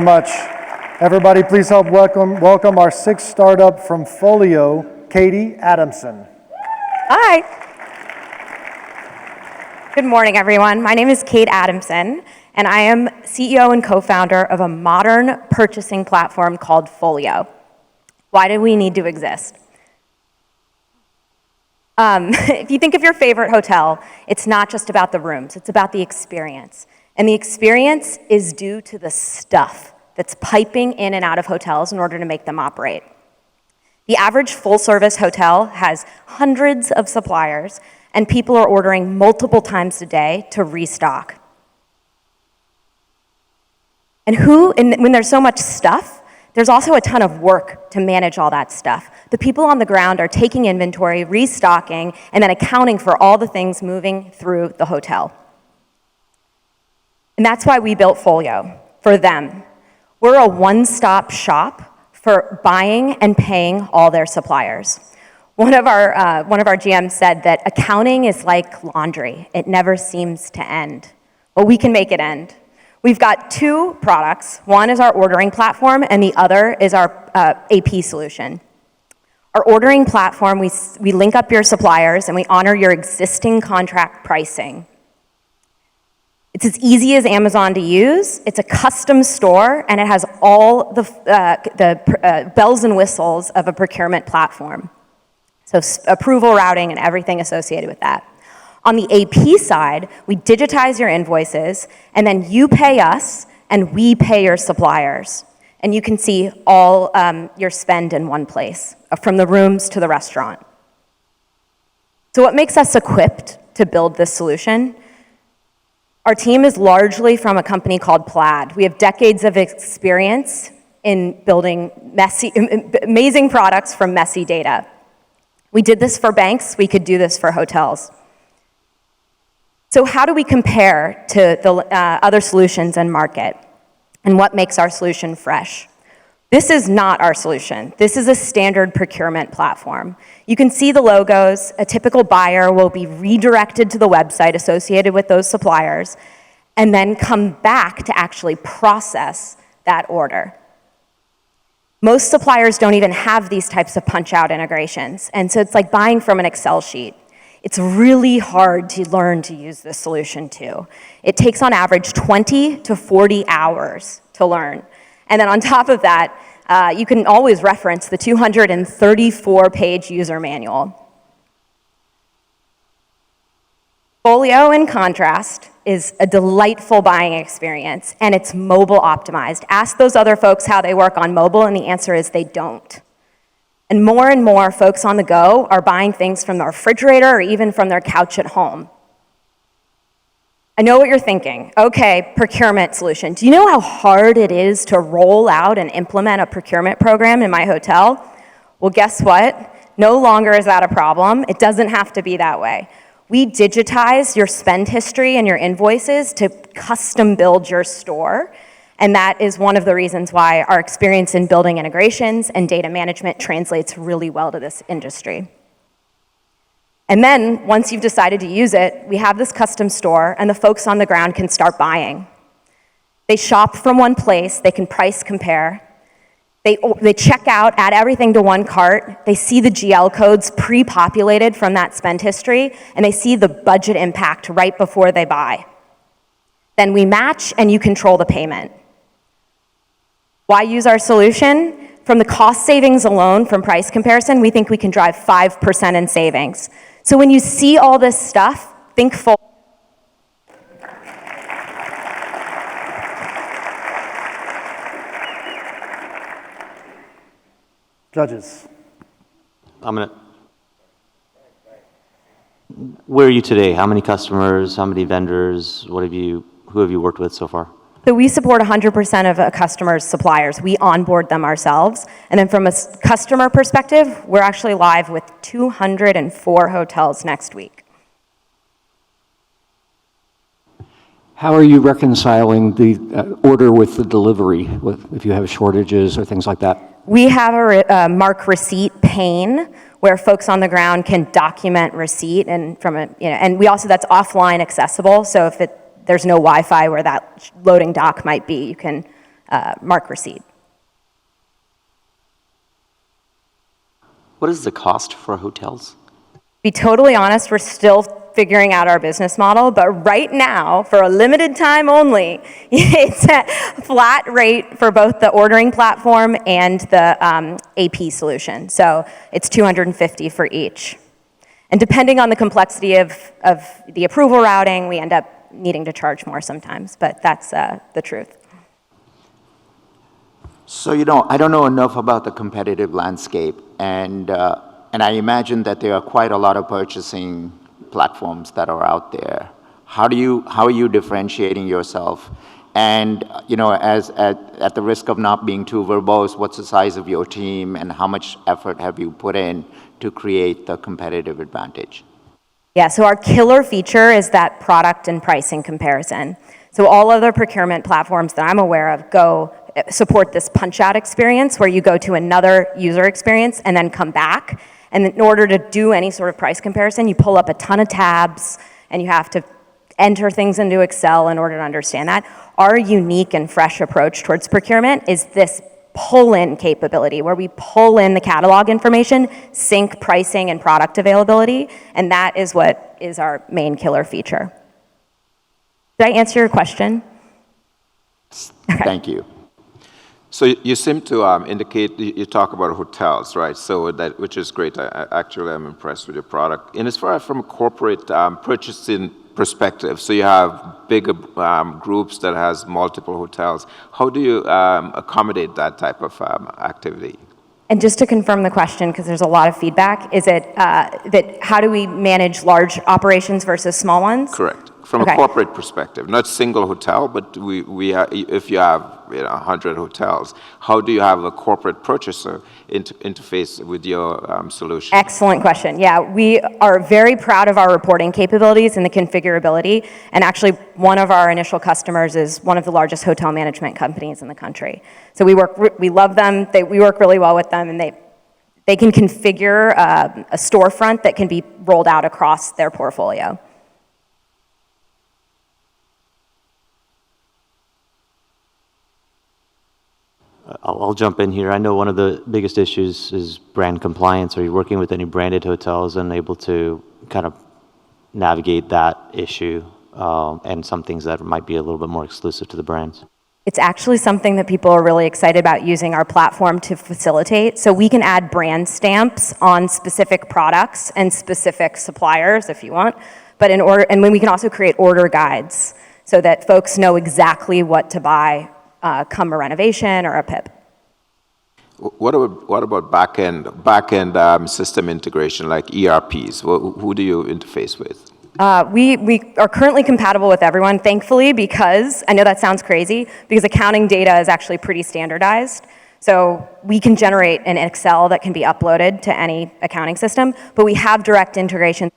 much. Everybody, please help welcome our sixth startup from Folio, Katie Adamson. Hi. Good morning, everyone. My name is Kate Adamson, and I am CEO and co-founder of a modern purchasing platform called Folio. Why do we need to exist? If you think of your favorite hotel, it's not just about the rooms, it's about the experience. And the experience is due to the stuff that's piping in and out of hotels in order to make them operate. The average full-service hotel has hundreds of suppliers, and people are ordering multiple times a day to restock. And when there's so much stuff, there's also a ton of work to manage all that stuff. The people on the ground are taking inventory, restocking, and then accounting for all the things moving through the hotel. And that's why we built Folio, for them. We're a one-stop shop for buying and paying all their suppliers. One of our GMs said that accounting is like laundry. It never seems to end. Well, we can make it end. We've got two products. One is our ordering platform, and the other is our AP solution. Our ordering platform, we link up your suppliers, and we honor your existing contract pricing. It's as easy as Amazon to use. It's a custom store, and it has all the bells and whistles of a procurement platform. So approval routing and everything associated with that. On the AP side, we digitize your invoices, and then you pay us, and we pay your suppliers. And you can see all your spend in one place, from the rooms to the restaurant. So what makes us equipped to build this solution? Our team is largely from a company called Plaid. We have decades of experience in building amazing products from messy data. We did this for banks, we could do this for hotels. So how do we compare to the other solutions in market? And what makes our solution fresh? This is not our solution. This is a standard procurement platform. You can see the logos. A typical buyer will be redirected to the website associated with those suppliers and then come back to actually process that order. Most suppliers don't even have these types of punch-out integrations, and so it's like buying from an Excel sheet. It's really hard to learn to use this solution too. It takes on average 20 to 40 hours to learn. And then on top of that, you can always reference the 234-page user manual. Folio, in contrast, is a delightful buying experience, and it's mobile optimized. Ask those other folks how they work on mobile, and the answer is they don't. And more folks on the go are buying things from the refrigerator or even from their couch at home. I know what you're thinking. Okay, procurement solution. Do you know how hard it is to roll out and implement a procurement program in my hotel? Well, guess what? No longer is that a problem. It doesn't have to be that way. We digitize your spend history and your invoices to custom build your store. And that is one of the reasons why our experience in building integrations and data management translates really well to this industry. And then, once you've decided to use it, we have this custom store, and the folks on the ground can start buying. They shop from one place, they can price compare, they check out, add everything to one cart, they see the GL codes pre-populated from that spend history, and they see the budget impact right before they buy. Then we match, and you control the payment. Why use our solution? From the cost savings alone from price comparison, we think we can drive 5% in savings. So when you see all this stuff, think full. Judges. Where are you today? How many customers? How many vendors? Who have you worked with so far? So we support 100% of a customer's suppliers. We onboard them ourselves. And then from a customer perspective, we're actually live with 204 hotels next week. How are you reconciling the order with the delivery, if you have shortages or things like that? We have a mark receipt pane where folks on the ground can document receipt, and and we also, that's offline accessible. So if there's no Wi-Fi where that loading dock might be, you can mark receipt. What is the cost for hotels? To be totally honest, we're still figuring out our business model, but right now, for a limited time only, it's a flat rate for both the ordering platform and the AP solution. So it's $250 for each. And depending on the complexity of the approval routing, we end up needing to charge more sometimes, but that's the truth. So, I don't know enough about the competitive landscape, and I imagine that there are quite a lot of purchasing platforms that are out there. How are you differentiating yourself? And, at the risk of not being too verbose, what's the size of your team, and how much effort have you put in to create the competitive advantage? Yeah, so our killer feature is that product and pricing comparison. So all other procurement platforms that I'm aware of support this punch-out experience where you go to another user experience and then come back. And in order to do any sort of price comparison, you pull up a ton of tabs and you have to enter things into Excel in order to understand that. Our unique and fresh approach towards procurement is this pull-in capability where we pull in the catalog information, sync pricing and product availability, and that is what is our main killer feature. Did I answer your question? Okay. Thank you. So you seem to indicate, you talk about hotels, right? So that, which is great. Actually, I'm impressed with your product. And as far as from a corporate purchasing perspective, so you have bigger groups that has multiple hotels. How do you accommodate that type of activity? And just to confirm the question, because there's a lot of feedback, is it that how do we manage large operations versus small ones? Correct. From Okay. a corporate perspective, not single hotel, but if you have 100 hotels, how do you have a corporate purchaser interface with your solution? Excellent question. Yeah, we are very proud of our reporting capabilities and the configurability. And actually, one of our initial customers is one of the largest hotel management companies in the country. So we love them. We work really well with them, and they can configure a storefront that can be rolled out across their portfolio. I'll jump in here. I know one of the biggest issues is brand compliance. Are you working with any branded hotels and able to kind of navigate that issue and some things that might be a little bit more exclusive to the brands? It's actually something that people are really excited about using our platform to facilitate. So we can add brand stamps on specific products and specific suppliers if you want. But and then we can also create order guides so that folks know exactly what to buy come a renovation or a PIP. What about back-end system integration like ERPs? Who do you interface with? We are currently compatible with everyone, thankfully, because, I know that sounds crazy, because accounting data is actually pretty standardized. So we can generate an Excel that can be uploaded to any accounting system, but we have direct integration